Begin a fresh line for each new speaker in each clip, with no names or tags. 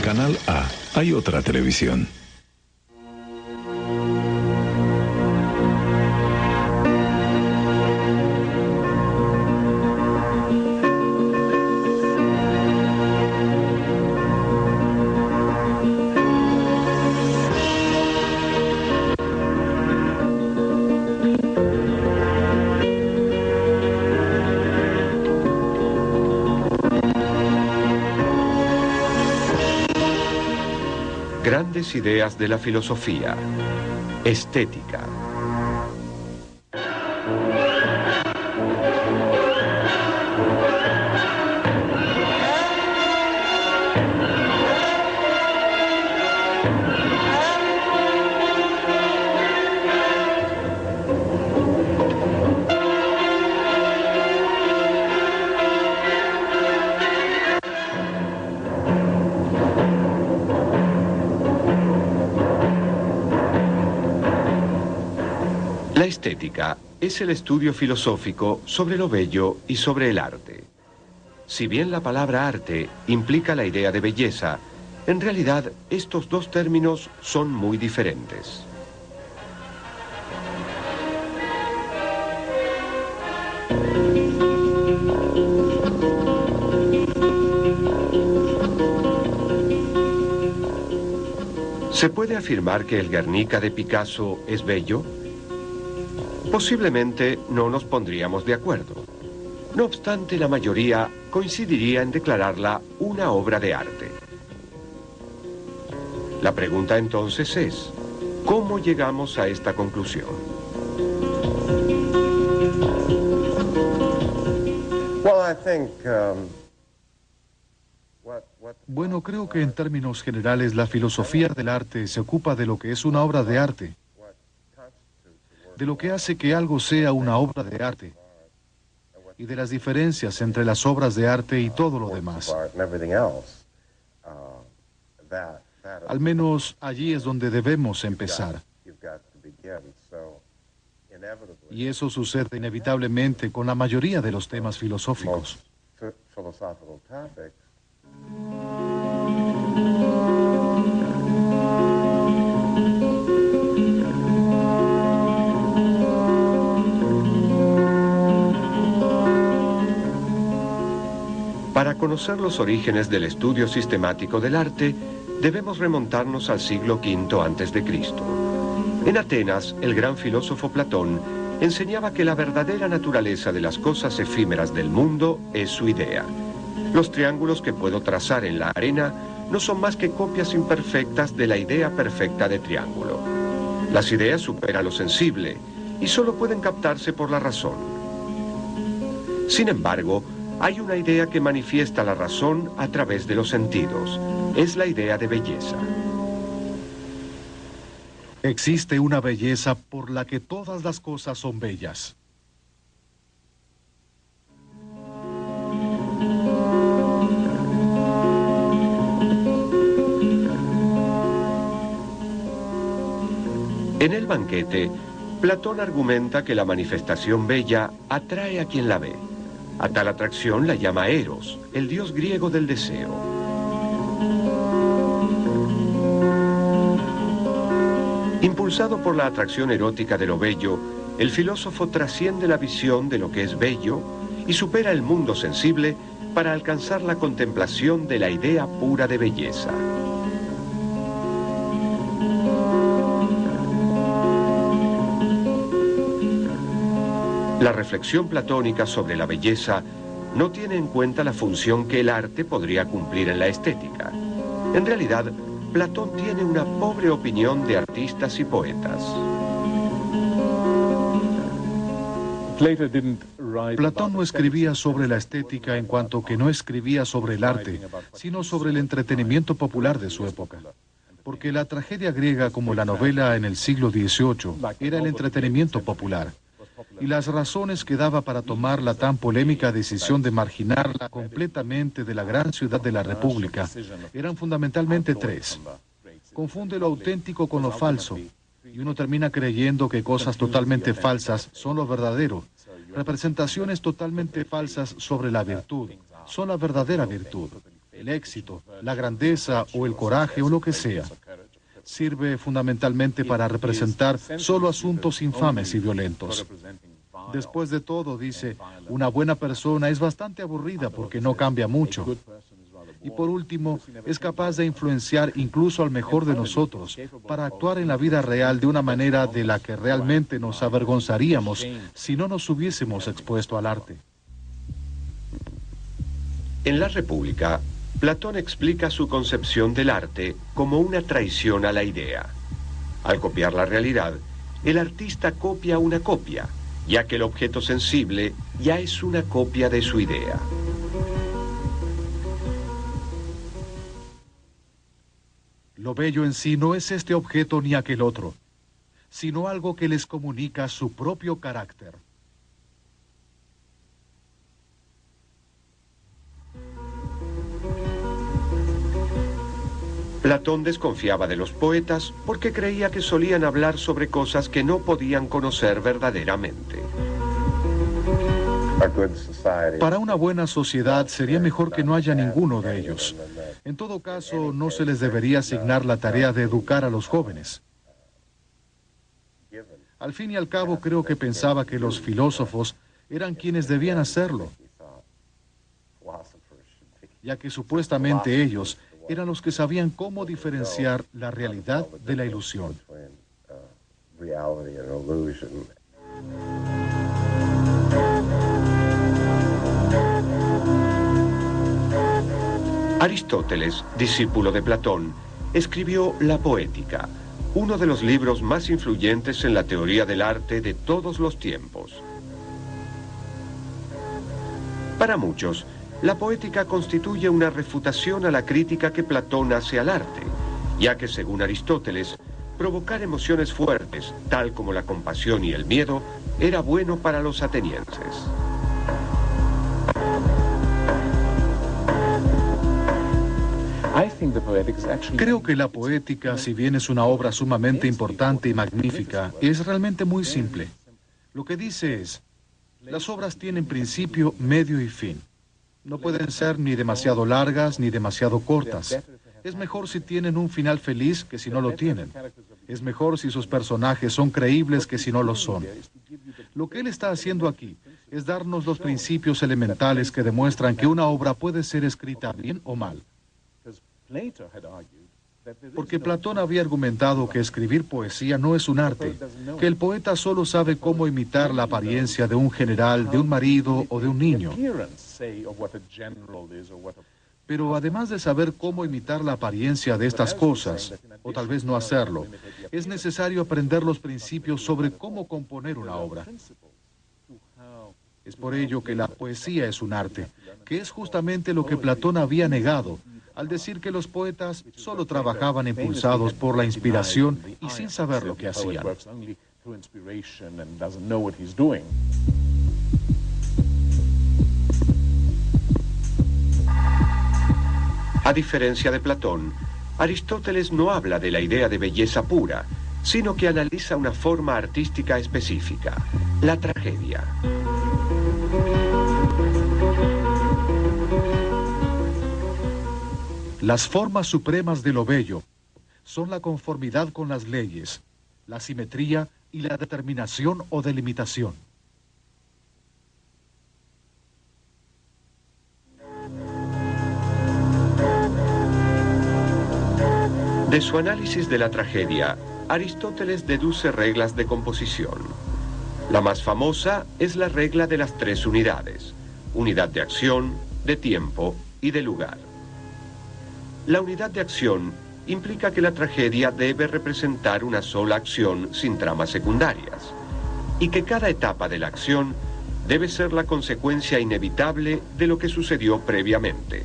Canal A hay otra televisión.
Grandes ideas de la filosofía. Estética. La estética es el estudio filosófico sobre lo bello y sobre el arte. Si bien la palabra arte implica la idea de belleza, en realidad estos dos términos son muy diferentes. ¿Se puede afirmar que el Guernica de Picasso es bello? Posiblemente no nos pondríamos de acuerdo. No obstante, la mayoría coincidiría en declararla una obra de arte. La pregunta entonces es, ¿cómo llegamos a esta conclusión?
Bueno, creo que en términos generales la filosofía del arte se ocupa de lo que es una obra de arte, de lo que hace que algo sea una obra de arte, y de las diferencias entre las obras de arte y todo lo demás. Al menos allí es donde debemos empezar. Y eso sucede inevitablemente con la mayoría de los temas filosóficos.
Para conocer los orígenes del estudio sistemático del arte, debemos remontarnos al siglo V a.C. En Atenas, el gran filósofo Platón enseñaba que la verdadera naturaleza de las cosas efímeras del mundo es su idea. Los triángulos que puedo trazar en la arena no son más que copias imperfectas de la idea perfecta de triángulo. Las ideas superan lo sensible y solo pueden captarse por la razón. Sin embargo, hay una idea que manifiesta la razón a través de los sentidos. Es la idea de belleza.
Existe una belleza por la que todas las cosas son bellas.
En el banquete, Platón argumenta que la manifestación bella atrae a quien la ve. A tal atracción la llama Eros, el dios griego del deseo. Impulsado por la atracción erótica de lo bello, el filósofo trasciende la visión de lo que es bello y supera el mundo sensible para alcanzar la contemplación de la idea pura de belleza. La reflexión platónica sobre la belleza no tiene en cuenta la función que el arte podría cumplir en la estética. En realidad, Platón tiene una pobre opinión de artistas y poetas.
Platón no escribía sobre la estética en cuanto que no escribía sobre el arte, sino sobre el entretenimiento popular de su época. Porque la tragedia griega, como la novela en el siglo XVIII, era el entretenimiento popular. Y las razones que daba para tomar la tan polémica decisión de marginarla completamente de la gran ciudad de la República eran fundamentalmente tres. Confunde lo auténtico con lo falso, y uno termina creyendo que cosas totalmente falsas son lo verdadero. Representaciones totalmente falsas sobre la virtud son la verdadera virtud. el éxito, la grandeza o el coraje o lo que sea. Sirve fundamentalmente para representar solo asuntos infames y violentos. Después de todo, dice, una buena persona es bastante aburrida porque no cambia mucho. Y por último, es capaz de influenciar incluso al mejor de nosotros para actuar en la vida real de una manera de la que realmente nos avergonzaríamos si no nos hubiésemos expuesto al arte.
En la República, Platón explica su concepción del arte como una traición a la idea. Al copiar la realidad, el artista copia una copia, ya que el objeto sensible ya es una copia de su idea.
Lo bello en sí no es este objeto ni aquel otro, sino algo que les comunica su propio carácter.
Platón desconfiaba de los poetas porque creía que solían hablar sobre cosas que no podían conocer verdaderamente.
Para una buena sociedad sería mejor que no haya ninguno de ellos. En todo caso, no se les debería asignar la tarea de educar a los jóvenes. Al fin y al cabo, creo que pensaba que los filósofos eran quienes debían hacerlo, ya que supuestamente ellos eran los que sabían cómo diferenciar la realidad de la ilusión.
Aristóteles, discípulo de Platón, escribió La Poética, uno de los libros más influyentes en la teoría del arte de todos los tiempos. Para muchos, la poética constituye una refutación a la crítica que Platón hace al arte, ya que, según Aristóteles, provocar emociones fuertes, tal como la compasión y el miedo, era bueno para los atenienses.
Creo que la poética, si bien es una obra sumamente importante y magnífica, es realmente muy simple. Lo que dice es, las obras tienen principio, medio y fin. No pueden ser ni demasiado largas ni demasiado cortas. Es mejor si tienen un final feliz que si no lo tienen. Es mejor si sus personajes son creíbles que si no lo son. Lo que él está haciendo aquí es darnos los principios elementales que demuestran que una obra puede ser escrita bien o mal. Porque Platón había argumentado que escribir poesía no es un arte, que el poeta solo sabe cómo imitar la apariencia de un general, de un marido o de un niño. Pero además de saber cómo imitar la apariencia de estas cosas, o tal vez no hacerlo, es necesario aprender los principios sobre cómo componer una obra. Es por ello que la poesía es un arte, que es justamente lo que Platón había negado, al decir que los poetas solo trabajaban impulsados por la inspiración y sin saber lo que hacían.
A diferencia de Platón, Aristóteles no habla de la idea de belleza pura, sino que analiza una forma artística específica, la tragedia.
Las formas supremas de lo bello son la conformidad con las leyes, la simetría y la determinación o delimitación.
De su análisis de la tragedia, Aristóteles deduce reglas de composición. La más famosa es la regla de las 3 unidades: unidad de acción, de tiempo y de lugar. La unidad de acción implica que la tragedia debe representar una sola acción sin tramas secundarias, y que cada etapa de la acción debe ser la consecuencia inevitable de lo que sucedió previamente.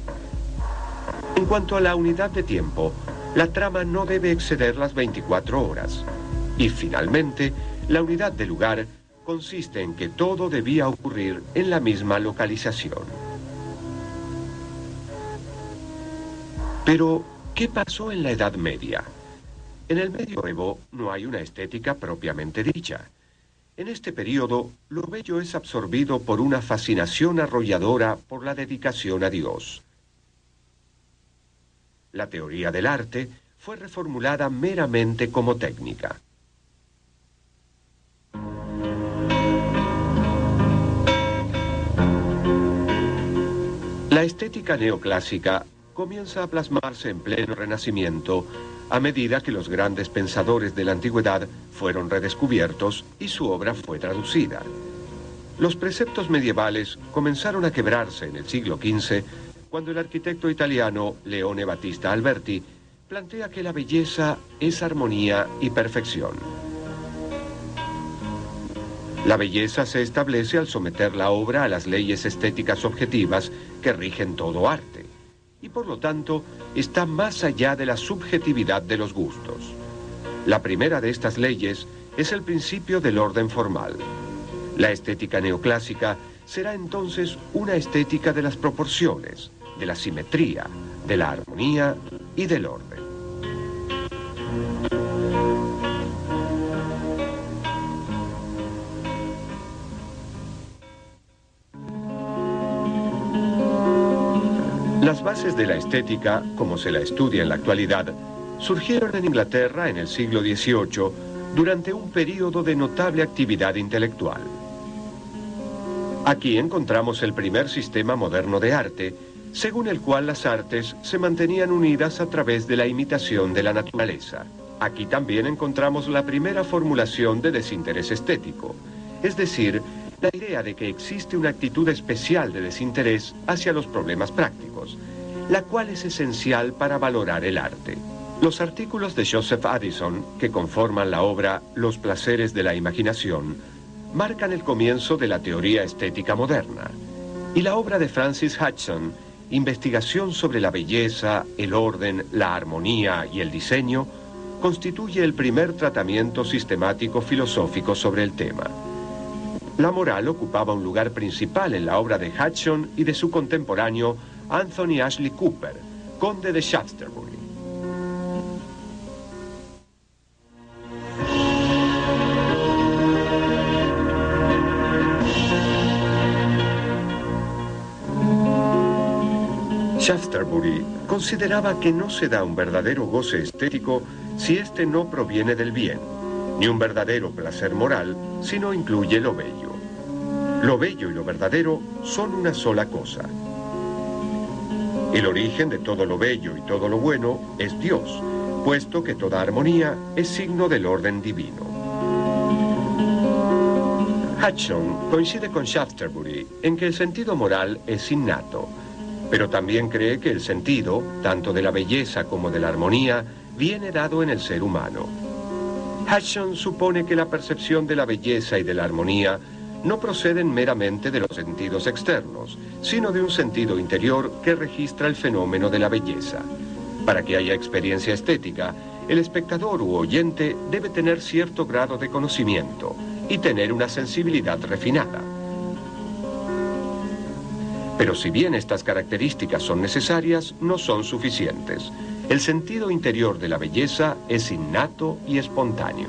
En cuanto a la unidad de tiempo, la trama no debe exceder las 24 horas. Y finalmente, la unidad de lugar consiste en que todo debía ocurrir en la misma localización. Pero, ¿qué pasó en la Edad Media? En el Medioevo no hay una estética propiamente dicha. En este periodo, lo bello es absorbido por una fascinación arrolladora por la dedicación a Dios. La teoría del arte fue reformulada meramente como técnica. La estética neoclásica comienza a plasmarse en pleno Renacimiento a medida que los grandes pensadores de la antigüedad fueron redescubiertos y su obra fue traducida. Los preceptos medievales comenzaron a quebrarse en el siglo XV cuando el arquitecto italiano Leone Battista Alberti plantea que la belleza es armonía y perfección. La belleza se establece al someter la obra a las leyes estéticas objetivas que rigen todo arte, y por lo tanto está más allá de la subjetividad de los gustos. La primera de estas leyes es el principio del orden formal. La estética neoclásica será entonces una estética de las proporciones, de la simetría, de la armonía y del orden. Las bases de la estética, como se la estudia en la actualidad, surgieron en Inglaterra en el siglo XVIII durante un período de notable actividad intelectual. Aquí encontramos el primer sistema moderno de arte, según el cual las artes se mantenían unidas a través de la imitación de la naturaleza. Aquí también encontramos la primera formulación de desinterés estético, es decir, la idea de que existe una actitud especial de desinterés hacia los problemas prácticos, la cual es esencial para valorar el arte. Los artículos de Joseph Addison, que conforman la obra Los placeres de la imaginación, marcan el comienzo de la teoría estética moderna, y la obra de Francis Hudson, Investigación sobre la belleza, el orden, la armonía y el diseño, constituye el primer tratamiento sistemático filosófico sobre el tema. La moral ocupaba un lugar principal en la obra de Hudson y de su contemporáneo Anthony Ashley Cooper, conde de Shaftesbury. Shaftesbury consideraba que no se da un verdadero goce estético si éste no proviene del bien, ni un verdadero placer moral si no incluye lo bello. Lo bello y lo verdadero son una sola cosa. El origen de todo lo bello y todo lo bueno es Dios, puesto que toda armonía es signo del orden divino. Hudson coincide con Shaftesbury en que el sentido moral es innato, pero también cree que el sentido, tanto de la belleza como de la armonía, viene dado en el ser humano. Hudson supone que la percepción de la belleza y de la armonía no proceden meramente de los sentidos externos, sino de un sentido interior que registra el fenómeno de la belleza. Para que haya experiencia estética, el espectador u oyente debe tener cierto grado de conocimiento y tener una sensibilidad refinada. Pero si bien estas características son necesarias, no son suficientes. El sentido interior de la belleza es innato y espontáneo.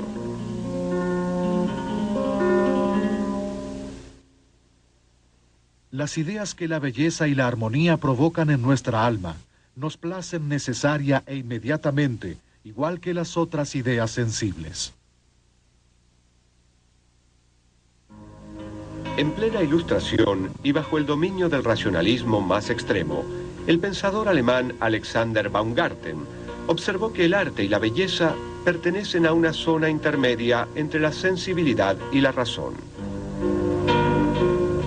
Las ideas que la belleza y la armonía provocan en nuestra alma nos placen necesaria e inmediatamente, igual que las otras ideas sensibles.
En plena Ilustración y bajo el dominio del racionalismo más extremo, el pensador alemán Alexander Baumgarten observó que el arte y la belleza pertenecen a una zona intermedia entre la sensibilidad y la razón.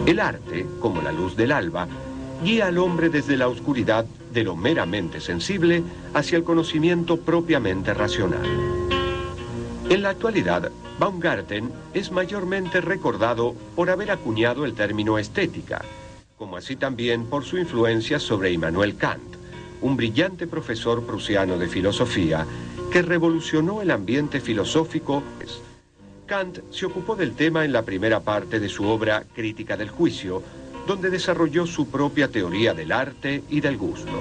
El arte, como la luz del alba, guía al hombre desde la oscuridad de lo meramente sensible hacia el conocimiento propiamente racional. En la actualidad, Baumgarten es mayormente recordado por haber acuñado el término estética, como así también por su influencia sobre Immanuel Kant, un brillante profesor prusiano de filosofía que revolucionó el ambiente filosófico. Kant se ocupó del tema en la primera parte de su obra Crítica del Juicio, donde desarrolló su propia teoría del arte y del gusto.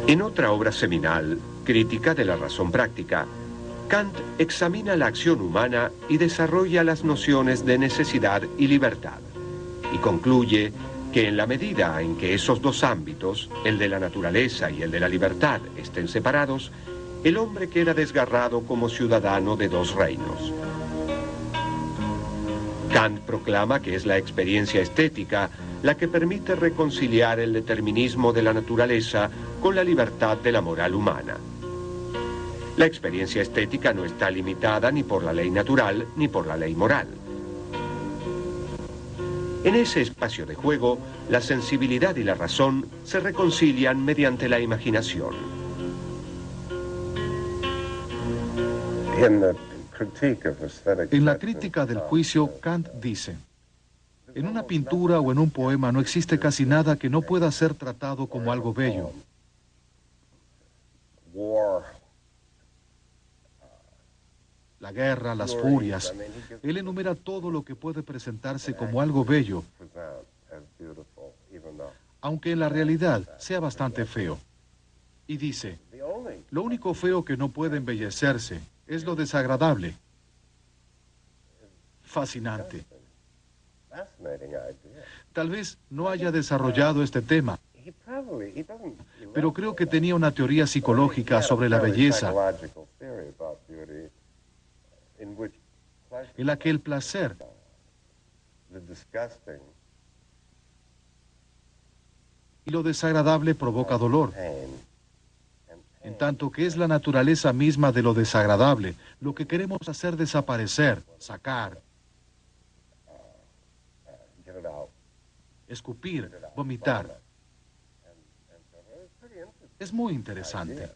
En otra obra seminal, Crítica de la Razón Práctica, Kant examina la acción humana y desarrolla las nociones de necesidad y libertad. y concluye que en la medida en que esos dos ámbitos, el de la naturaleza y el de la libertad, estén separados, el hombre queda desgarrado como ciudadano de dos reinos. Kant proclama que es la experiencia estética la que permite reconciliar el determinismo de la naturaleza con la libertad de la moral humana. La experiencia estética no está limitada ni por la ley natural ni por la ley moral. En ese espacio de juego, la sensibilidad y la razón se reconcilian mediante la imaginación.
En la crítica del juicio, Kant dice: en una pintura o en un poema no existe casi nada que no pueda ser tratado como algo bello. La guerra, las furias. Él enumera todo lo que puede presentarse como algo bello, aunque en la realidad sea bastante feo. Y dice: lo único feo que no puede embellecerse es lo desagradable. Fascinante. Tal vez no haya desarrollado este tema, pero creo que tenía una teoría psicológica sobre la belleza, en la que el placer y lo desagradable provoca dolor, en tanto que es la naturaleza misma de lo desagradable lo que queremos hacer desaparecer, sacar, escupir, vomitar. Es muy interesante.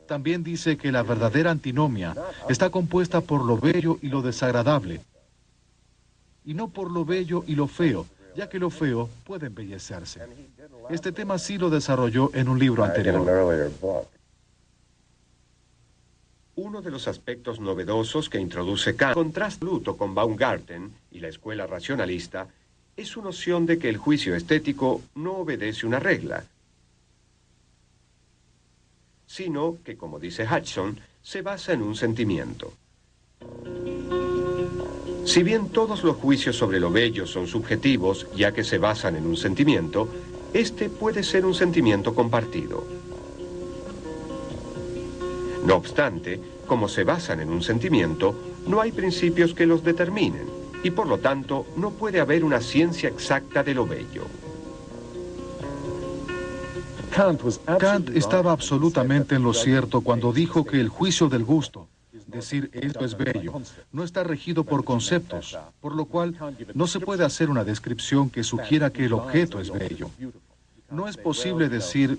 También dice que la verdadera antinomia está compuesta por lo bello y lo desagradable, y no por lo bello y lo feo, ya que lo feo puede embellecerse. Este tema sí lo desarrolló en un libro anterior.
Uno de los aspectos novedosos que introduce Kant, en contraste absoluto con Baumgarten y la escuela racionalista, es su noción de que el juicio estético no obedece una regla, sino que, como dice Hudson, se basa en un sentimiento. Si bien todos los juicios sobre lo bello son subjetivos, ya que se basan en un sentimiento, este puede ser un sentimiento compartido. No obstante, como se basan en un sentimiento, no hay principios que los determinen, y por lo tanto no puede haber una ciencia exacta de lo bello.
Kant estaba absolutamente en lo cierto cuando dijo que el juicio del gusto, decir esto es bello, no está regido por conceptos, por lo cual no se puede hacer una descripción que sugiera que el objeto es bello. No es posible decir: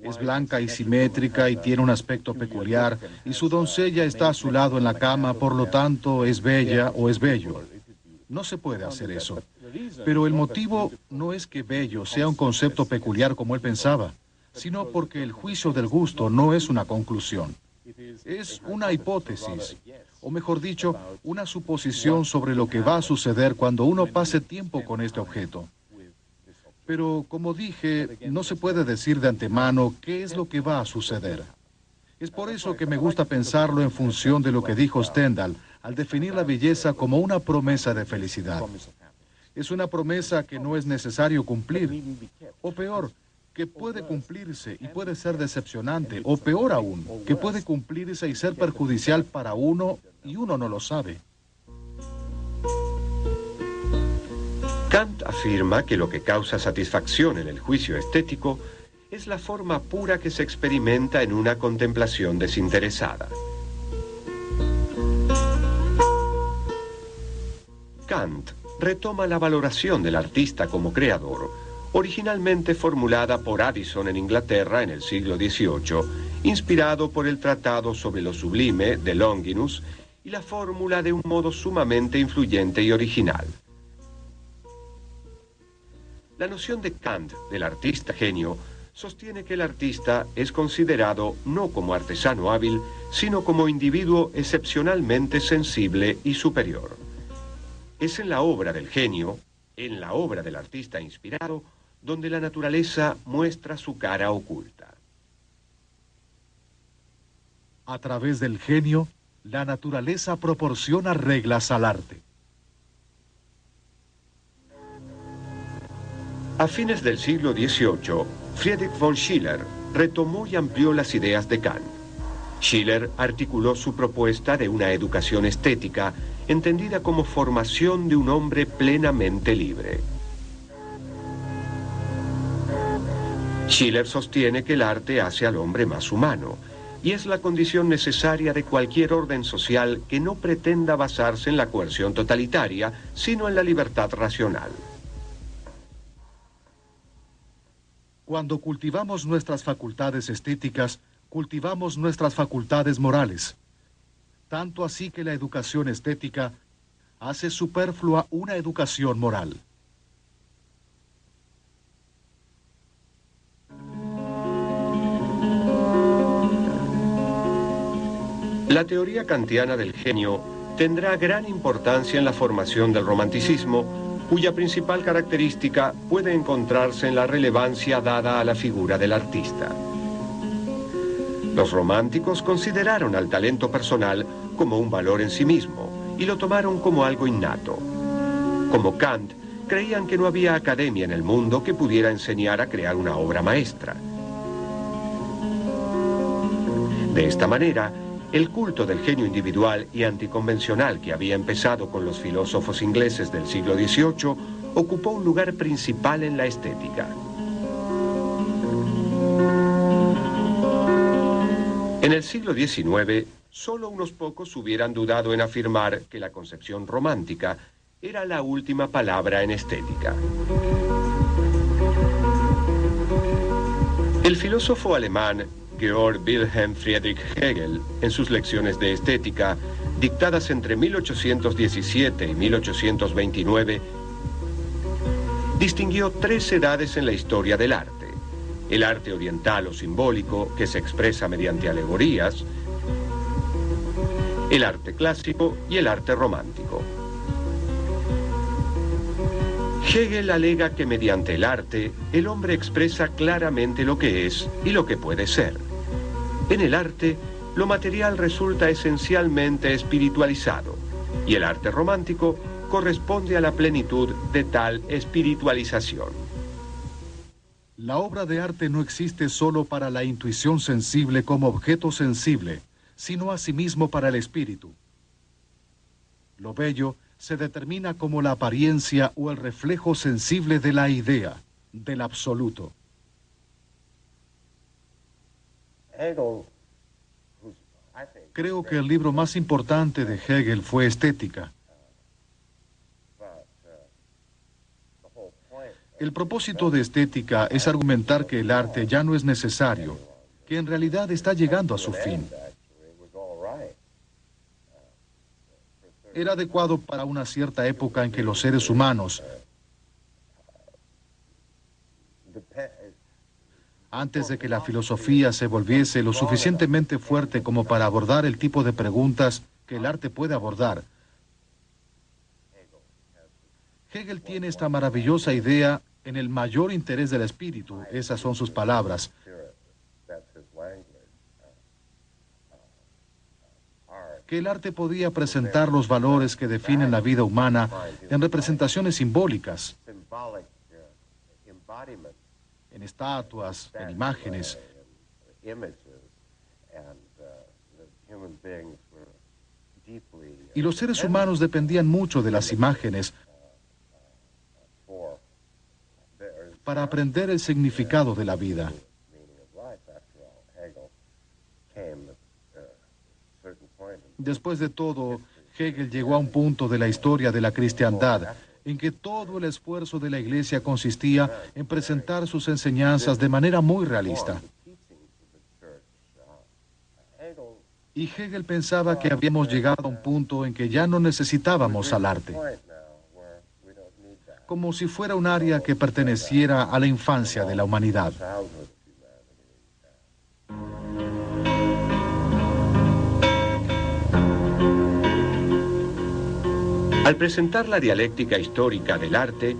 es blanca y simétrica y tiene un aspecto peculiar, y su doncella está a su lado en la cama, por lo tanto es bella o es bello. No se puede hacer eso. Pero el motivo no es que bello sea un concepto peculiar como él pensaba, sino porque el juicio del gusto no es una conclusión. Es una hipótesis, o mejor dicho, una suposición sobre lo que va a suceder cuando uno pase tiempo con este objeto. Pero, como dije, no se puede decir de antemano qué es lo que va a suceder. Es por eso que me gusta pensarlo en función de lo que dijo Stendhal al definir la belleza como una promesa de felicidad. Es una promesa que no es necesario cumplir, o peor, que puede cumplirse y puede ser decepcionante, o peor aún, que puede cumplirse y ser perjudicial para uno y uno no lo sabe.
Kant afirma que lo que causa satisfacción en el juicio estético es la forma pura que se experimenta en una contemplación desinteresada. Kant retoma la valoración del artista como creador, originalmente formulada por Addison en Inglaterra en el siglo XVIII, inspirado por el Tratado sobre lo Sublime de Longinus y la fórmula de un modo sumamente influyente y original. La noción de Kant del artista genio sostiene que el artista es considerado no como artesano hábil, sino como individuo excepcionalmente sensible y superior. Es en la obra del genio, en la obra del artista inspirado, donde la naturaleza muestra su cara oculta.
A través del genio, La naturaleza proporciona reglas al arte.
A fines del siglo XVIII, Friedrich von Schiller retomó y amplió las ideas de Kant. Schiller articuló su propuesta de una educación estética entendida como formación de un hombre plenamente libre. Schiller sostiene que el arte hace al hombre más humano y es la condición necesaria de cualquier orden social que no pretenda basarse en la coerción totalitaria, sino en la libertad racional.
Cuando cultivamos nuestras facultades estéticas, cultivamos nuestras facultades morales. Tanto así que la educación estética hace superflua una educación moral.
La teoría kantiana del genio tendrá gran importancia en la formación del romanticismo, cuya principal característica puede encontrarse en la relevancia dada a la figura del artista. Los románticos consideraron al talento personal como un valor en sí mismo y lo tomaron como algo innato. Como Kant, creían que no había academia en el mundo que pudiera enseñar a crear una obra maestra. De esta manera, el culto del genio individual y anticonvencional que había empezado con los filósofos ingleses del siglo XVIII ocupó un lugar principal en la estética. En el siglo XIX, solo unos pocos hubieran dudado en afirmar que la concepción romántica era la última palabra en estética. El filósofo alemán Georg Wilhelm Friedrich Hegel, en sus lecciones de estética, dictadas entre 1817 y 1829, distinguió tres edades en la historia del arte. El arte oriental o simbólico, que se expresa mediante alegorías, el arte clásico y el arte romántico. Hegel alega que mediante el arte, el hombre expresa claramente lo que es y lo que puede ser. En el arte, lo material resulta esencialmente espiritualizado, y el arte romántico corresponde a la plenitud de tal espiritualización.
La obra de arte no existe solo para la intuición sensible como objeto sensible, sino asimismo para el espíritu. Lo bello se determina como la apariencia o el reflejo sensible de la idea, del absoluto. Creo que el libro más importante de Hegel fue Estética. El propósito de Estética es argumentar que el arte ya no es necesario, que en realidad está llegando a su fin. Era adecuado para una cierta época en que los seres humanos, antes de que la filosofía se volviese lo suficientemente fuerte como para abordar el tipo de preguntas que el arte puede abordar. Hegel tiene esta maravillosa idea en el mayor interés del espíritu, esas son sus palabras. Que el arte podía presentar los valores que definen la vida humana en representaciones simbólicas, en estatuas, en imágenes. Y los seres humanos dependían mucho de las imágenes para aprender el significado de la vida. Después de todo, Hegel llegó a un punto de la historia de la cristiandad en que todo el esfuerzo de la Iglesia consistía en presentar sus enseñanzas de manera muy realista. Y Hegel pensaba que habíamos llegado a un punto en que ya no necesitábamos al arte, como si fuera un área que perteneciera a la infancia de la humanidad.
Al presentar la dialéctica histórica del arte,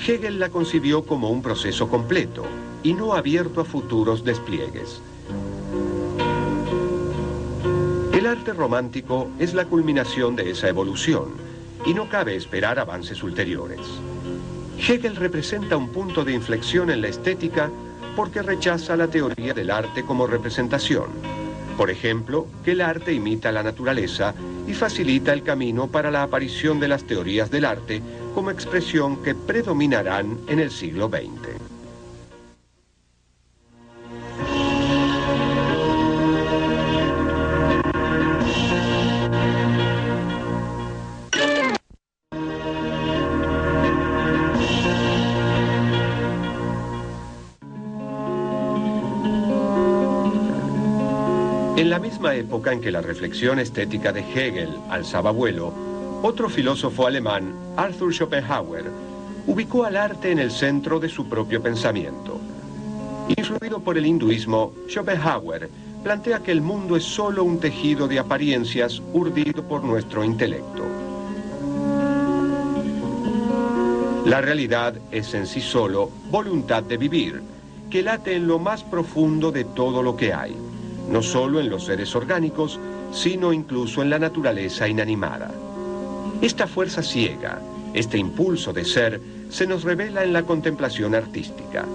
Hegel la concibió como un proceso completo y no abierto a futuros despliegues. El El arte romántico es la culminación de esa evolución y no cabe esperar avances ulteriores. Hegel representa un punto de inflexión en la estética porque rechaza la teoría del arte como representación. Por ejemplo, que el arte imita la naturaleza y facilita el camino para la aparición de las teorías del arte como expresión que predominarán en el siglo XX. En la misma época en que la reflexión estética de Hegel alzaba vuelo, otro filósofo alemán, Arthur Schopenhauer, ubicó al arte en el centro de su propio pensamiento. Influido por el hinduismo, Schopenhauer plantea que el mundo es solo un tejido de apariencias urdido por nuestro intelecto. La realidad es en sí solo voluntad de vivir, que late en lo más profundo de todo lo que hay, no solo en los seres orgánicos, sino incluso en la naturaleza inanimada. Esta fuerza ciega, este impulso de ser, se nos revela en la contemplación artística.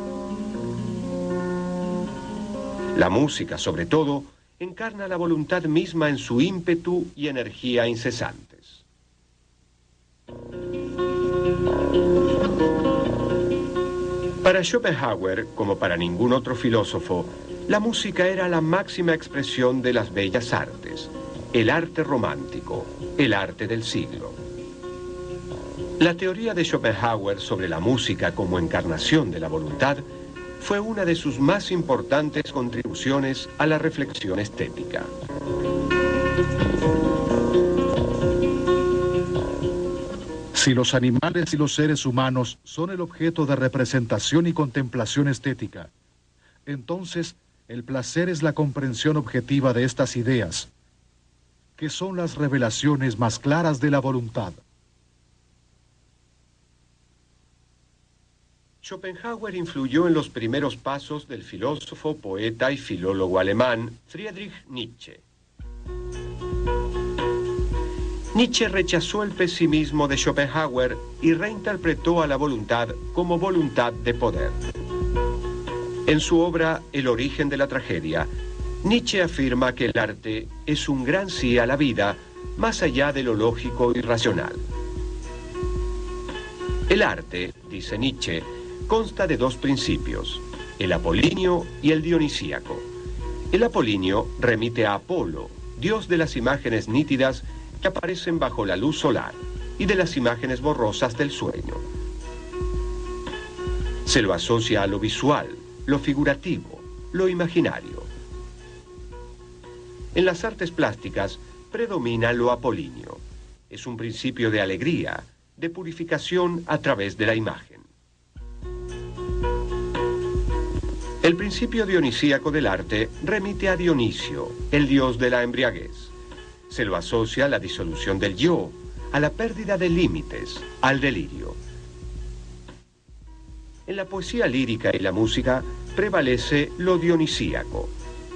La música, sobre todo, encarna la voluntad misma en su ímpetu y energía incesantes. Para Schopenhauer, como para ningún otro filósofo, la música era la máxima expresión de las bellas artes, el arte romántico, el arte del siglo. La teoría de Schopenhauer sobre la música como encarnación de la voluntad fue una de sus más importantes contribuciones a la reflexión estética.
Si los animales y los seres humanos son el objeto de representación y contemplación estética, entonces el placer es la comprensión objetiva de estas ideas, que son las revelaciones más claras de la voluntad.
Schopenhauer influyó en los primeros pasos del filósofo, poeta y filólogo alemán Friedrich Nietzsche. Nietzsche rechazó el pesimismo de Schopenhauer y reinterpretó a la voluntad como voluntad de poder. En su obra El origen de la tragedia, Nietzsche afirma que el arte es un gran sí a la vida, más allá de lo lógico y racional. El arte, dice Nietzsche, consta de dos principios, el apolíneo y el dionisíaco. El apolíneo remite a Apolo, dios de las imágenes nítidas que aparecen bajo la luz solar y de las imágenes borrosas del sueño. Se lo asocia a lo visual, lo figurativo, lo imaginario. En las artes plásticas predomina lo apolíneo. Es un principio de alegría, de purificación a través de la imagen. El principio dionisíaco del arte remite a Dionisio, el dios de la embriaguez. Se lo asocia a la disolución del yo, a la pérdida de límites, al delirio. En la poesía lírica y la música prevalece lo dionisíaco.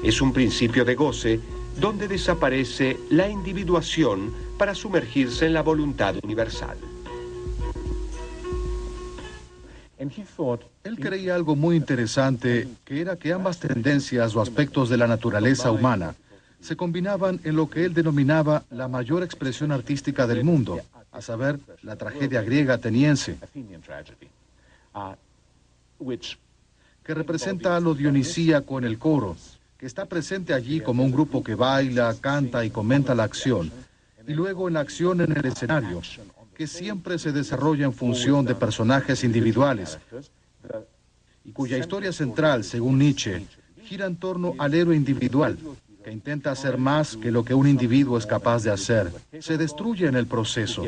Es un principio de goce donde desaparece la individuación para sumergirse en la voluntad universal.
Él creía algo muy interesante, que era que ambas tendencias o aspectos de la naturaleza humana se combinaban en lo que él denominaba la mayor expresión artística del mundo, a saber, la tragedia griega ateniense, que representa a lo dionisíaco en el coro, que está presente allí como un grupo que baila, canta y comenta la acción, y luego en la acción en el escenario, que siempre se desarrolla en función de personajes individuales, y cuya historia central, según Nietzsche, gira en torno al héroe individual, que intenta hacer más que lo que un individuo es capaz de hacer. Se destruye en el proceso,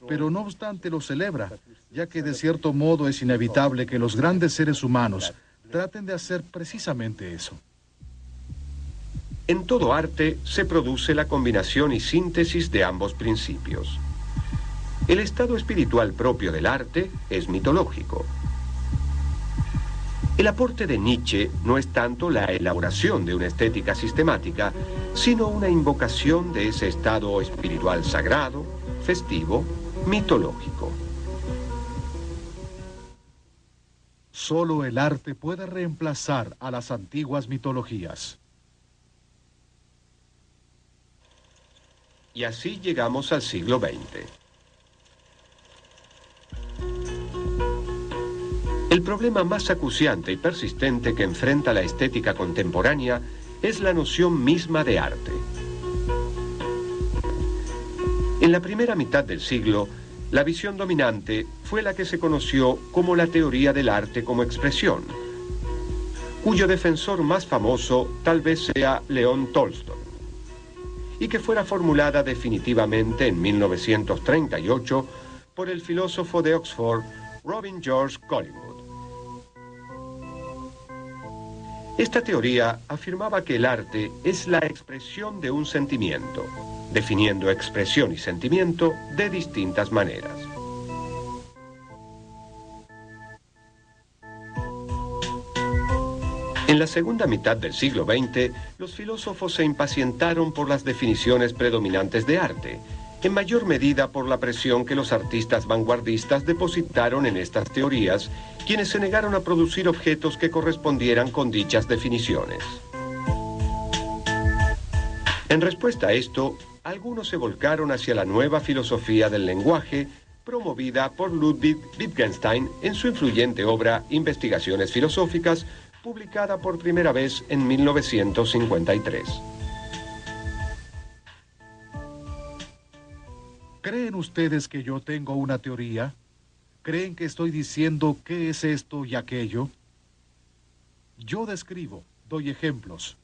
pero no obstante lo celebra, ya que de cierto modo es inevitable que los grandes seres humanos traten de hacer precisamente eso.
En todo arte se produce la combinación y síntesis de ambos principios. El estado espiritual propio del arte es mitológico. El aporte de Nietzsche no es tanto la elaboración de una estética sistemática, sino una invocación de ese estado espiritual sagrado, festivo, mitológico.
Solo el arte puede reemplazar a las antiguas mitologías.
Y así llegamos al siglo XX. El problema más acuciante y persistente que enfrenta la estética contemporánea es la noción misma de arte. En la primera mitad del siglo, la visión dominante fue la que se conoció como la teoría del arte como expresión, cuyo defensor más famoso tal vez sea León Tolstoy, y que fuera formulada definitivamente en 1938 por el filósofo de Oxford, Robin George Collingwood. Esta teoría afirmaba que el arte es la expresión de un sentimiento, definiendo expresión y sentimiento de distintas maneras. En la segunda mitad del siglo XX, los filósofos se impacientaron por las definiciones predominantes de arte, en mayor medida por la presión que los artistas vanguardistas depositaron en estas teorías, quienes se negaron a producir objetos que correspondieran con dichas definiciones. En respuesta a esto, algunos se volcaron hacia la nueva filosofía del lenguaje, promovida por Ludwig Wittgenstein en su influyente obra Investigaciones filosóficas, publicada por primera vez en 1953.
¿Creen ustedes que yo tengo una teoría? ¿Creen que estoy diciendo qué es esto y aquello? Yo describo, doy ejemplos.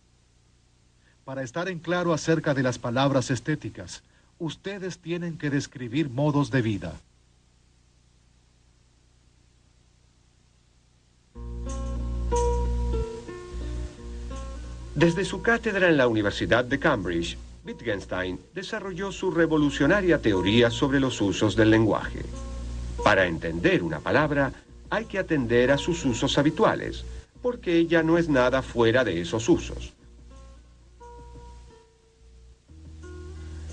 Para estar en claro acerca de las palabras estéticas, ustedes tienen que describir modos de vida.
Desde su cátedra en la Universidad de Cambridge, Wittgenstein desarrolló su revolucionaria teoría sobre los usos del lenguaje. Para entender una palabra, hay que atender a sus usos habituales, porque ella no es nada fuera de esos usos.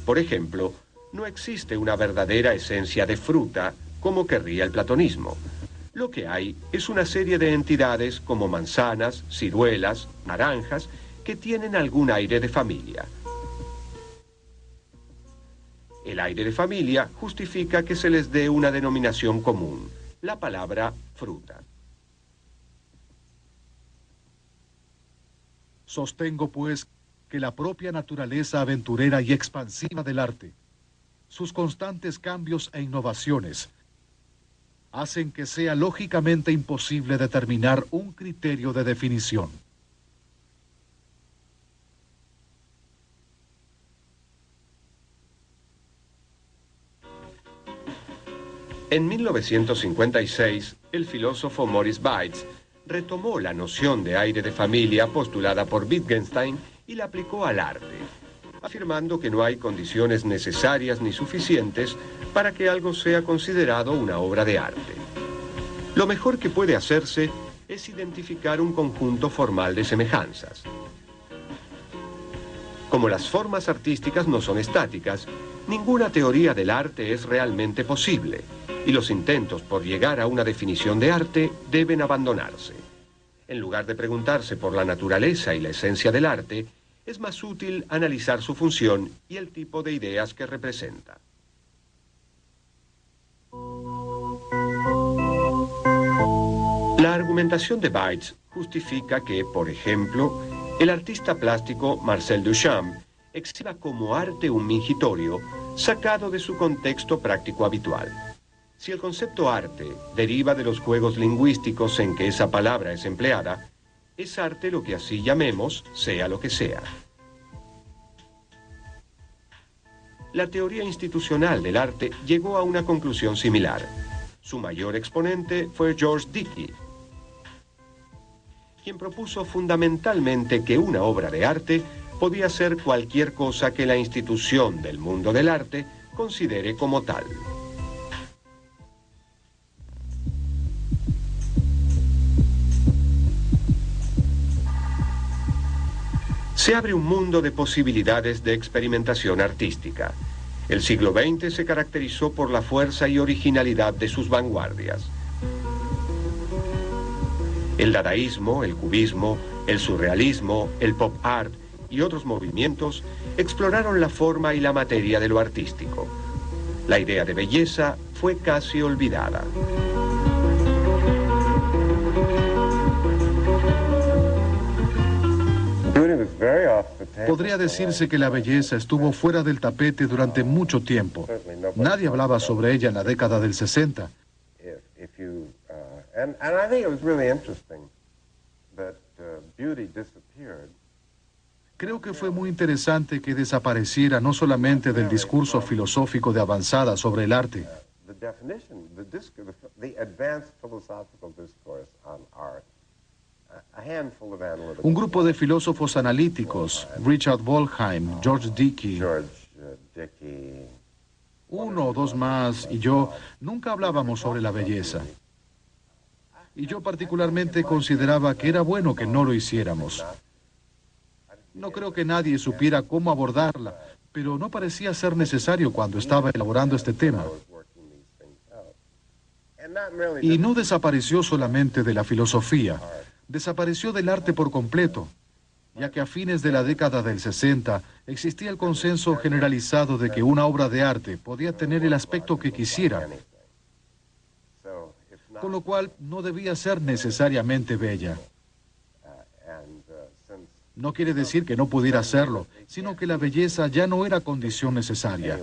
Por ejemplo, no existe una verdadera esencia de fruta, como querría el platonismo. Lo que hay es una serie de entidades como manzanas, ciruelas, naranjas, que tienen algún aire de familia. El aire de familia justifica que se les dé una denominación común, la palabra fruta.
Sostengo, pues, que la propia naturaleza aventurera y expansiva del arte, sus constantes cambios e innovaciones, hacen que sea lógicamente imposible determinar un criterio de definición.
En 1956, el filósofo Maurice Bates retomó la noción de aire de familia postulada por Wittgenstein y la aplicó al arte, afirmando que no hay condiciones necesarias ni suficientes para que algo sea considerado una obra de arte. Lo mejor que puede hacerse es identificar un conjunto formal de semejanzas. Como las formas artísticas no son estáticas, ninguna teoría del arte es realmente posible, y los intentos por llegar a una definición de arte deben abandonarse. En lugar de preguntarse por la naturaleza y la esencia del arte, es más útil analizar su función y el tipo de ideas que representa. La argumentación de Bates justifica que, por ejemplo, el artista plástico Marcel Duchamp exhiba como arte un mingitorio sacado de su contexto práctico habitual. Si el concepto arte deriva de los juegos lingüísticos en que esa palabra es empleada, es arte lo que así llamemos, sea lo que sea. La teoría institucional del arte llegó a una conclusión similar. Su mayor exponente fue George Dickey, quien propuso fundamentalmente que una obra de arte podía ser cualquier cosa que la institución del mundo del arte considere como tal. Se abre un mundo de posibilidades de experimentación artística. El siglo XX se caracterizó por la fuerza y originalidad de sus vanguardias. El dadaísmo, el cubismo, el surrealismo, el pop art y otros movimientos exploraron la forma y la materia de lo artístico. La idea de belleza fue casi olvidada.
Podría decirse que la belleza estuvo fuera del tapete durante mucho tiempo. Nadie hablaba sobre ella en la década del 60. Creo que fue muy interesante que desapareciera no solamente del discurso filosófico de avanzada sobre el arte. Un grupo de filósofos analíticos, Richard Wollheim, George Dickey, uno o dos más y yo, nunca hablábamos sobre la belleza. Y yo particularmente consideraba que era bueno que no lo hiciéramos. No creo que nadie supiera cómo abordarla, pero no parecía ser necesario cuando estaba elaborando este tema. Y no desapareció solamente de la filosofía, desapareció del arte por completo, ya que a fines de la década del 60 existía el consenso generalizado de que una obra de arte podía tener el aspecto que quisiera, con lo cual no debía ser necesariamente bella. No quiere decir que no pudiera serlo, sino que la belleza ya no era condición necesaria.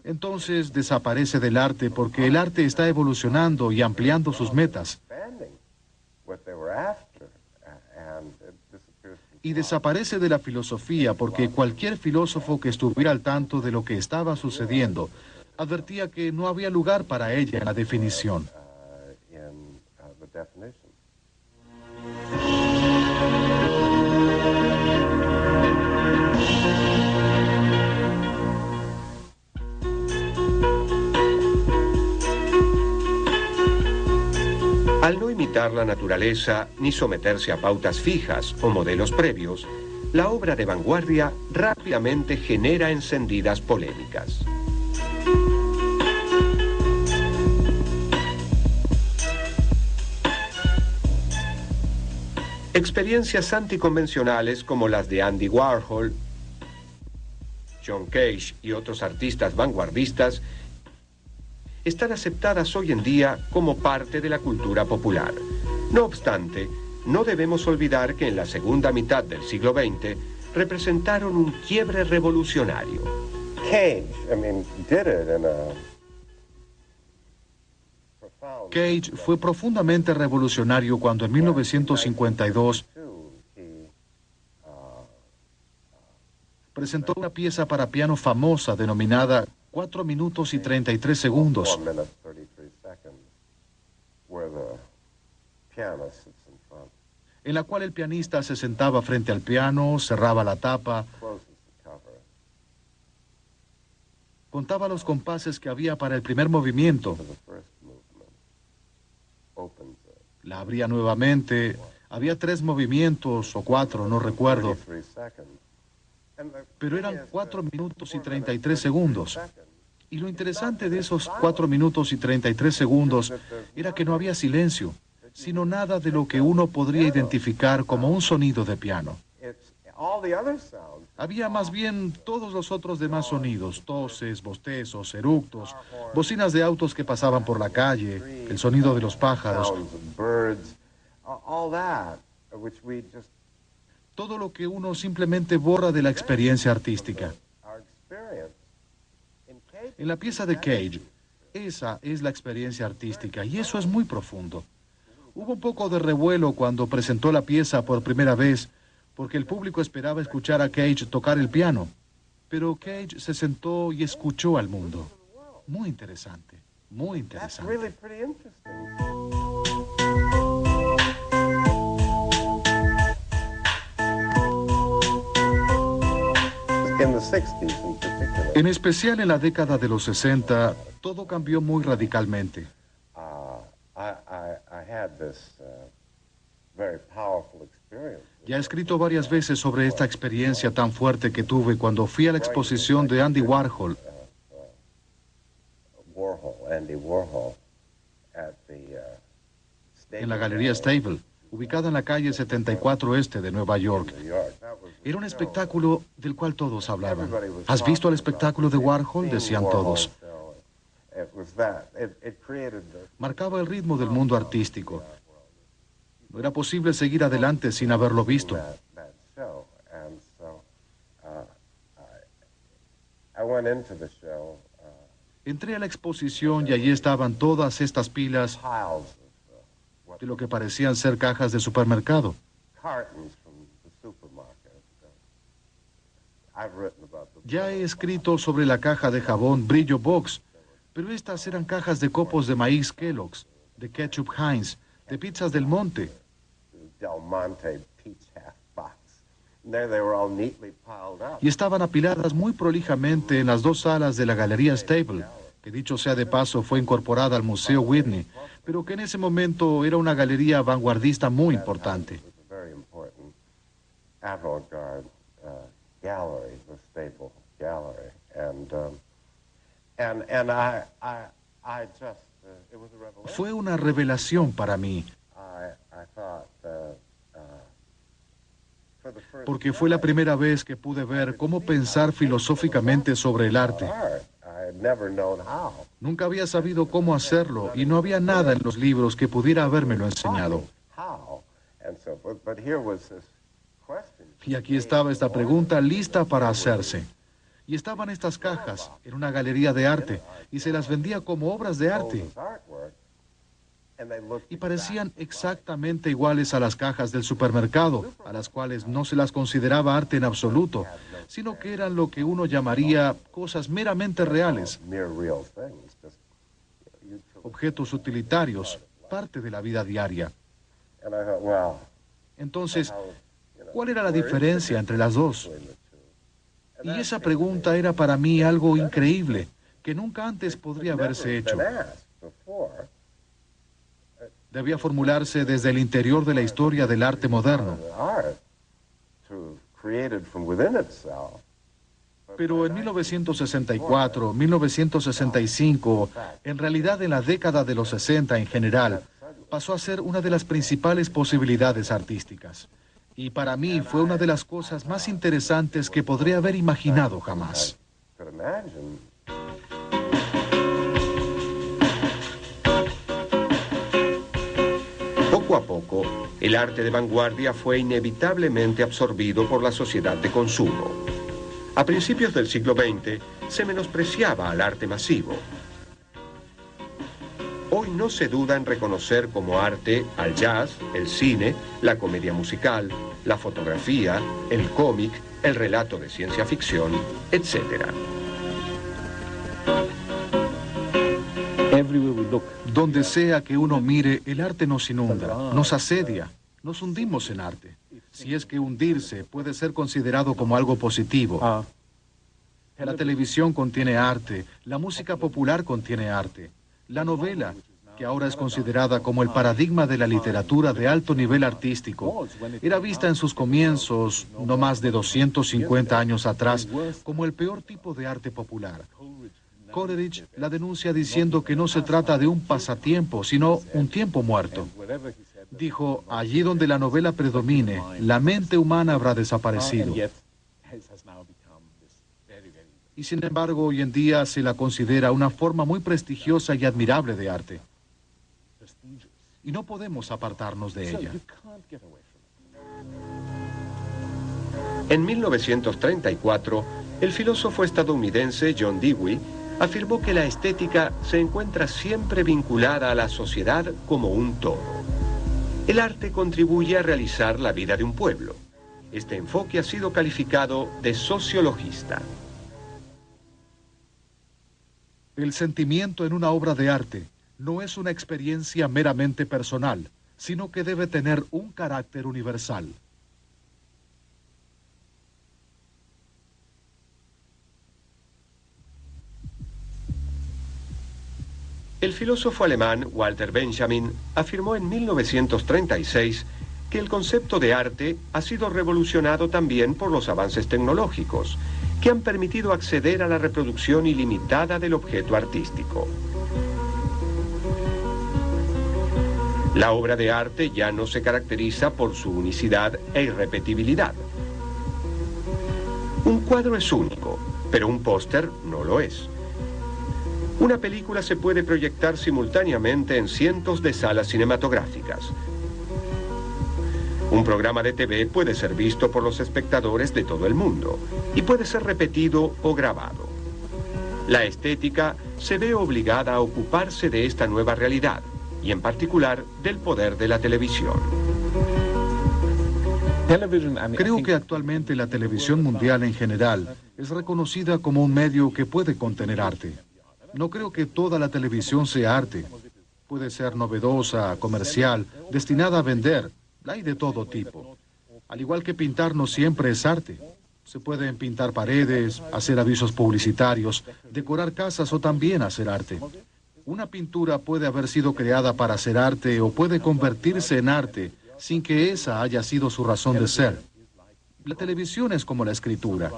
Entonces desaparece del arte porque el arte está evolucionando y ampliando sus metas. Y desaparece de la filosofía porque cualquier filósofo que estuviera al tanto de lo que estaba sucediendo advertía que no había lugar para ella en la definición.
Al no imitar la naturaleza ni someterse a pautas fijas o modelos previos, la obra de vanguardia rápidamente genera encendidas polémicas. Experiencias anticonvencionales como las de Andy Warhol, John Cage y otros artistas vanguardistas están aceptadas hoy en día como parte de la cultura popular. No obstante, no debemos olvidar que en la segunda mitad del siglo XX representaron un quiebre revolucionario.
Cage fue profundamente revolucionario cuando en 1952 presentó una pieza para piano famosa denominada 4 minutos y 33 segundos. En la cual el pianista se sentaba frente al piano, cerraba la tapa, contaba los compases que había para el primer movimiento, la abría nuevamente, había 3 movimientos o 4, no recuerdo, pero eran 4 minutos y 33 segundos. Y lo interesante de esos 4 minutos y 33 segundos era que no había silencio, sino nada de lo que uno podría identificar como un sonido de piano. Había más bien todos los otros demás sonidos, toses, bostezos, eructos, bocinas de autos que pasaban por la calle, el sonido de los pájaros. Todo lo que uno simplemente borra de la experiencia artística. En la pieza de Cage, esa es la experiencia artística y eso es muy profundo. Hubo un poco de revuelo cuando presentó la pieza por primera vez, porque el público esperaba escuchar a Cage tocar el piano. Pero Cage se sentó y escuchó al mundo. Muy interesante, muy interesante. En especial en la década de los 60, todo cambió muy radicalmente. Ya he escrito varias veces sobre esta experiencia tan fuerte que tuve cuando fui a la exposición de Andy Warhol en la Galería Stable, ubicada en la calle 74 Este de Nueva York. Era un espectáculo del cual todos hablaban. ¿Has visto el espectáculo de Warhol?, decían todos. Marcaba el ritmo del mundo artístico. No era posible seguir adelante sin haberlo visto. Entré a la exposición y allí estaban todas estas pilas de lo que parecían ser cajas de supermercado. Ya he escrito sobre la caja de jabón Brillo Box, pero estas eran cajas de copos de maíz Kellogg's, de ketchup Heinz, de pizzas Del Monte. Y estaban apiladas muy prolijamente en las dos salas de la Galería Stable, que dicho sea de paso fue incorporada al Museo Whitney, pero que en ese momento era una galería vanguardista muy importante. Fue una revelación para mí, porque fue la primera vez que pude ver cómo pensar filosóficamente sobre el arte. Nunca había sabido cómo hacerlo y no había nada en los libros que pudiera habérmelo enseñado. Y aquí estaba esta pregunta lista para hacerse. Y estaban estas cajas en una galería de arte y se las vendía como obras de arte. Y parecían exactamente iguales a las cajas del supermercado, a las cuales no se las consideraba arte en absoluto, sino que eran lo que uno llamaría cosas meramente reales, objetos utilitarios, parte de la vida diaria. Entonces, ¿cuál era la diferencia entre las dos? Y esa pregunta era para mí algo increíble, que nunca antes podría haberse hecho. Debía formularse desde el interior de la historia del arte moderno. Pero en 1964, 1965, en realidad en la década de los 60 en general, pasó a ser una de las principales posibilidades artísticas. Y para mí fue una de las cosas más interesantes que podría haber imaginado jamás.
Poco a poco, el arte de vanguardia fue inevitablemente absorbido por la sociedad de consumo. A principios del siglo XX, se menospreciaba al arte masivo. Hoy no se duda en reconocer como arte al jazz, el cine, la comedia musical, la fotografía, el cómic, el relato de ciencia ficción, etc.
Donde sea que uno mire, el arte nos inunda, nos asedia, nos hundimos en arte. Si es que hundirse puede ser considerado como algo positivo. La televisión contiene arte, la música popular contiene arte. La novela, que ahora es considerada como el paradigma de la literatura de alto nivel artístico, era vista en sus comienzos, no más de 250 años atrás, como el peor tipo de arte popular. Coleridge la denuncia diciendo que no se trata de un pasatiempo, sino un tiempo muerto. Dijo, allí donde la novela predomine, la mente humana habrá desaparecido. Y sin embargo, hoy en día se la considera una forma muy prestigiosa y admirable de arte. Y no podemos apartarnos de ella.
En 1934, el filósofo estadounidense John Dewey afirmó que la estética se encuentra siempre vinculada a la sociedad como un todo. El arte contribuye a realizar la vida de un pueblo. Este enfoque ha sido calificado de sociologista.
El sentimiento en una obra de arte no es una experiencia meramente personal, sino que debe tener un carácter universal.
El filósofo alemán Walter Benjamin afirmó en 1936 que el concepto de arte ha sido revolucionado también por los avances tecnológicos, que han permitido acceder a la reproducción ilimitada del objeto artístico. La obra de arte ya no se caracteriza por su unicidad e irrepetibilidad. Un cuadro es único, pero un póster no lo es. Una película se puede proyectar simultáneamente en cientos de salas cinematográficas. Un programa de TV puede ser visto por los espectadores de todo el mundo y puede ser repetido o grabado. La estética se ve obligada a ocuparse de esta nueva realidad y en particular del poder de la televisión.
Creo que actualmente la televisión mundial en general es reconocida como un medio que puede contener arte. No creo que toda la televisión sea arte. Puede ser novedosa, comercial, destinada a vender. Hay de todo tipo. Al igual que pintar no siempre es arte. Se pueden pintar paredes, hacer avisos publicitarios, decorar casas o también hacer arte. Una pintura puede haber sido creada para hacer arte o puede convertirse en arte sin que esa haya sido su razón de ser. La televisión es como la escritura.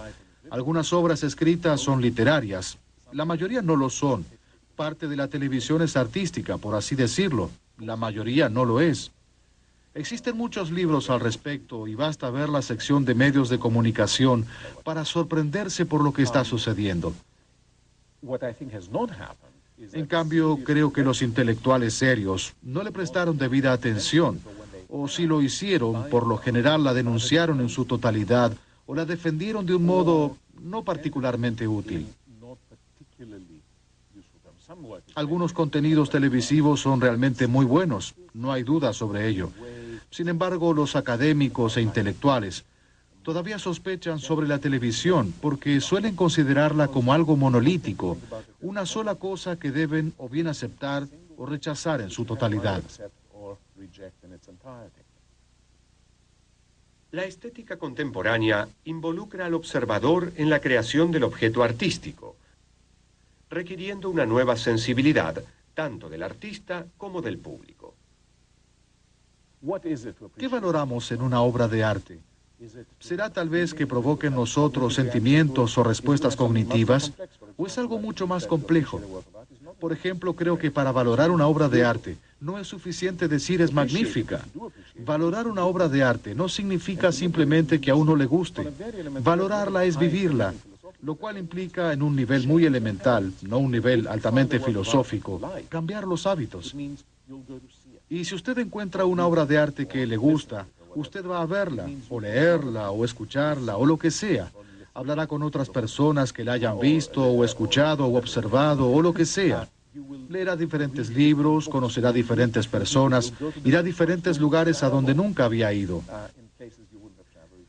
Algunas obras escritas son literarias, la mayoría no lo son. Parte de la televisión es artística, por así decirlo. La mayoría no lo es. Existen muchos libros al respecto y basta ver la sección de medios de comunicación para sorprenderse por lo que está sucediendo. En cambio, creo que los intelectuales serios no le prestaron debida atención, o si lo hicieron, por lo general la denunciaron en su totalidad o la defendieron de un modo no particularmente útil. Algunos contenidos televisivos son realmente muy buenos, no hay duda sobre ello. Sin embargo, los académicos e intelectuales todavía sospechan sobre la televisión porque suelen considerarla como algo monolítico, una sola cosa que deben o bien aceptar o rechazar en su totalidad.
La estética contemporánea involucra al observador en la creación del objeto artístico, requiriendo una nueva sensibilidad, tanto del artista como del público.
¿Qué valoramos en una obra de arte? ¿Será tal vez que provoque en nosotros sentimientos o respuestas cognitivas? ¿O es algo mucho más complejo? Por ejemplo, creo que para valorar una obra de arte no es suficiente decir es magnífica. Valorar una obra de arte no significa simplemente que a uno le guste. Valorarla es vivirla, lo cual implica en un nivel muy elemental, no un nivel altamente filosófico, cambiar los hábitos. Y si usted encuentra una obra de arte que le gusta, usted va a verla, o leerla, o escucharla, o lo que sea. Hablará con otras personas que la hayan visto, o escuchado, o observado, o lo que sea. Leerá diferentes libros, conocerá diferentes personas, irá a diferentes lugares a donde nunca había ido.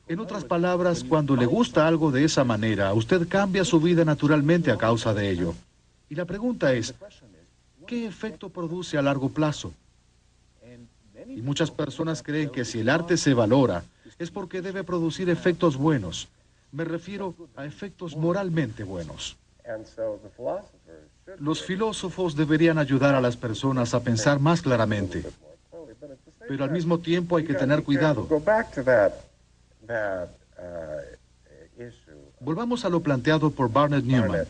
En otras palabras, cuando le gusta algo de esa manera, usted cambia su vida naturalmente a causa de ello. Y la pregunta es, ¿qué efecto produce a largo plazo? Y muchas personas creen que si el arte se valora, es porque debe producir efectos buenos. Me refiero a efectos moralmente buenos. Los filósofos deberían ayudar a las personas a pensar más claramente. Pero al mismo tiempo hay que tener cuidado. Volvamos a lo planteado por Barnett Newman.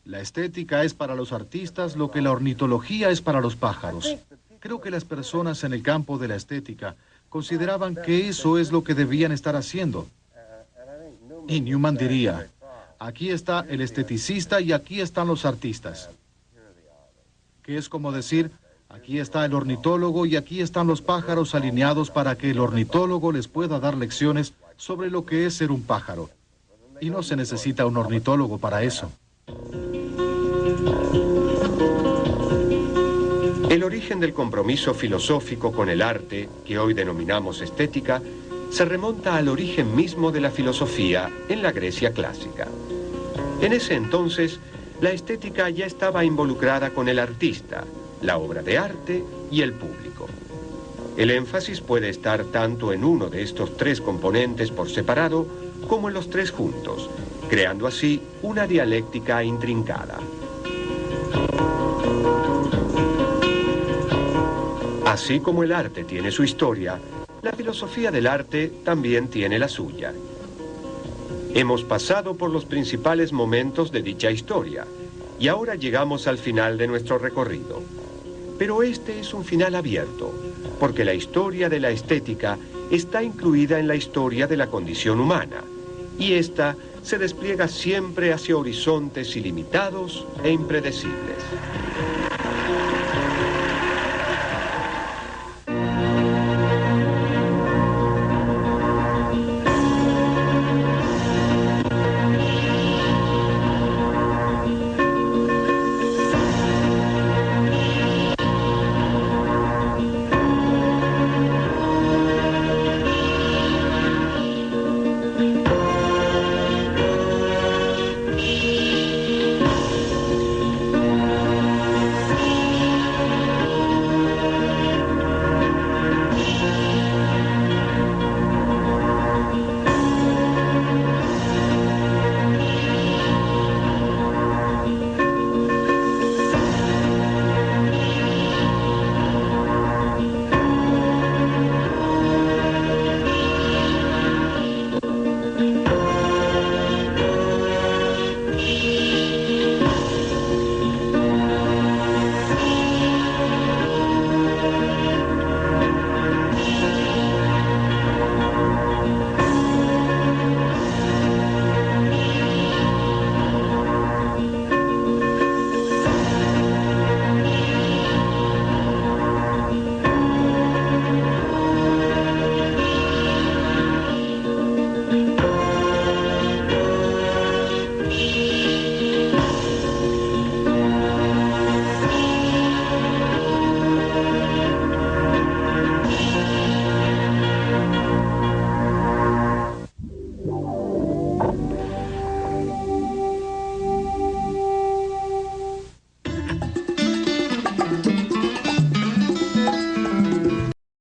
La estética es para los artistas lo que la ornitología es para los pájaros. Creo que las personas en el campo de la estética consideraban que eso es lo que debían estar haciendo. Y Newman diría, aquí está el esteticista y aquí están los artistas. Que es como decir, aquí está el ornitólogo y aquí están los pájaros alineados para que el ornitólogo les pueda dar lecciones sobre lo que es ser un pájaro. Y no se necesita un ornitólogo para eso.
El origen del compromiso filosófico con el arte, que hoy denominamos estética, se remonta al origen mismo de la filosofía en la Grecia clásica. En ese entonces, la estética ya estaba involucrada con el artista, la obra de arte y el público. El énfasis puede estar tanto en uno de estos tres componentes por separado, como en los tres juntos, creando así una dialéctica intrincada. Así como el arte tiene su historia, la filosofía del arte también tiene la suya. Hemos pasado por los principales momentos de dicha historia y ahora llegamos al final de nuestro recorrido. Pero este es un final abierto, porque la historia de la estética está incluida en la historia de la condición humana, y esta se despliega siempre hacia horizontes ilimitados e impredecibles.